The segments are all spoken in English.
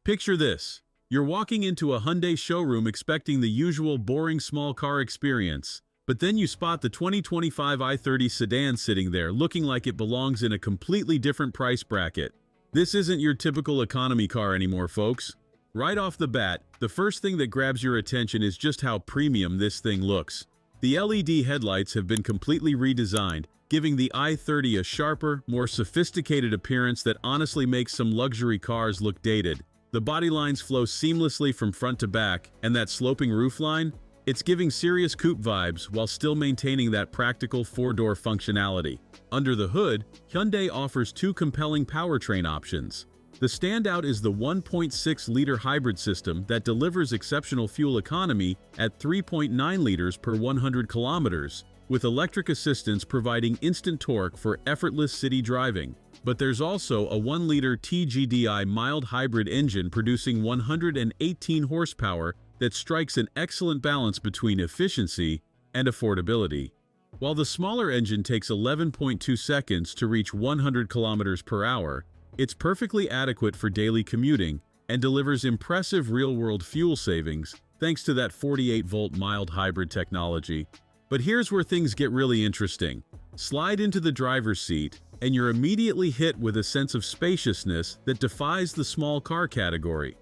Picture this. You're walking into a Hyundai showroom expecting the usual boring small car experience, but then you spot the 2025 i30 sedan sitting there looking like it belongs in a completely different price bracket. This isn't your typical economy car anymore, folks. Right off the bat, the first thing that grabs your attention is just how premium this thing looks. The LED headlights have been completely redesigned, giving the i30 a sharper, more sophisticated appearance that honestly makes some luxury cars look dated. The body lines flow seamlessly from front to back, and that sloping roofline? It's giving serious coupe vibes while still maintaining that practical four-door functionality. Under the hood, Hyundai offers two compelling powertrain options. The standout is the 1.6-liter hybrid system that delivers exceptional fuel economy at 3.9 liters per 100 kilometers, with electric assistance providing instant torque for effortless city driving. But there's also a 1-liter T-GDI mild hybrid engine producing 118 horsepower that strikes an excellent balance between efficiency and affordability. While the smaller engine takes 11.2 seconds to reach 100 kilometers per hour, it's perfectly adequate for daily commuting and delivers impressive real-world fuel savings thanks to that 48-volt mild hybrid technology. But here's where things get really interesting. Slide into the driver's seat, and you're immediately hit with a sense of spaciousness that defies the small car category.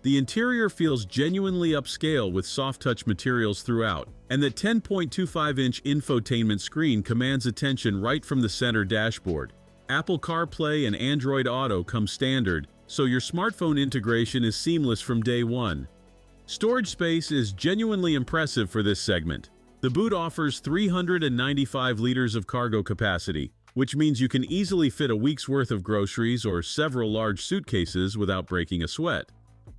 The interior feels genuinely upscale with soft-touch materials throughout, and that 10.25-inch infotainment screen commands attention right from the center dashboard. Apple CarPlay and Android Auto come standard, so your smartphone integration is seamless from day one. Storage space is genuinely impressive for this segment. The boot offers 395 liters of cargo capacity, which means you can easily fit a week's worth of groceries or several large suitcases without breaking a sweat.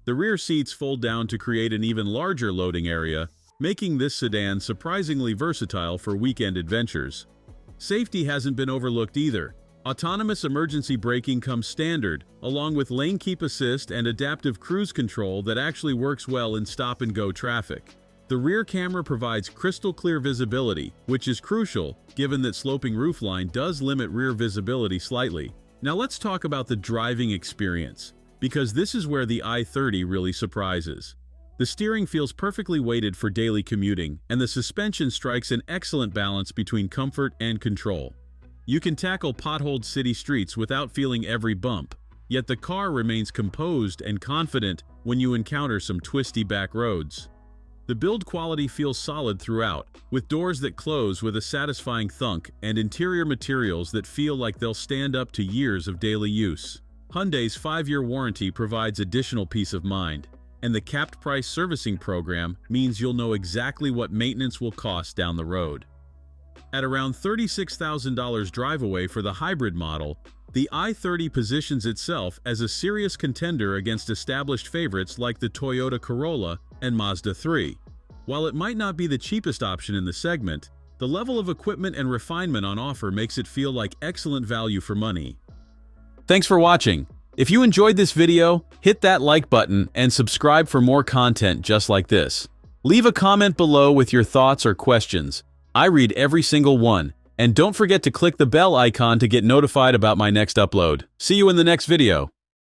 The rear seats fold down to create an even larger loading area, making this sedan surprisingly versatile for weekend adventures. Safety hasn't been overlooked either. Autonomous emergency braking comes standard, along with lane keep assist and adaptive cruise control that actually works well in stop-and-go traffic. The rear camera provides crystal clear visibility, which is crucial given that sloping roofline does limit rear visibility slightly. Now let's talk about the driving experience, because this is where the i30 really surprises. The steering feels perfectly weighted for daily commuting, and the suspension strikes an excellent balance between comfort and control. You can tackle potholed city streets without feeling every bump, yet the car remains composed and confident when you encounter some twisty back roads. The build quality feels solid throughout, with doors that close with a satisfying thunk and interior materials that feel like they'll stand up to years of daily use. Hyundai's 5-year warranty provides additional peace of mind, and the capped price servicing program means you'll know exactly what maintenance will cost down the road. At around $36,000 drive away for the hybrid model, the i30 positions itself as a serious contender against established favorites like the Toyota Corolla and Mazda3. While it might not be the cheapest option in the segment, the level of equipment and refinement on offer makes it feel like excellent value for money. Thanks for watching. If you enjoyed this video, hit that like button and subscribe for more content just like this. Leave a comment below with your thoughts or questions. I read every single one. And don't forget to click the bell icon to get notified about my next upload. See you in the next video.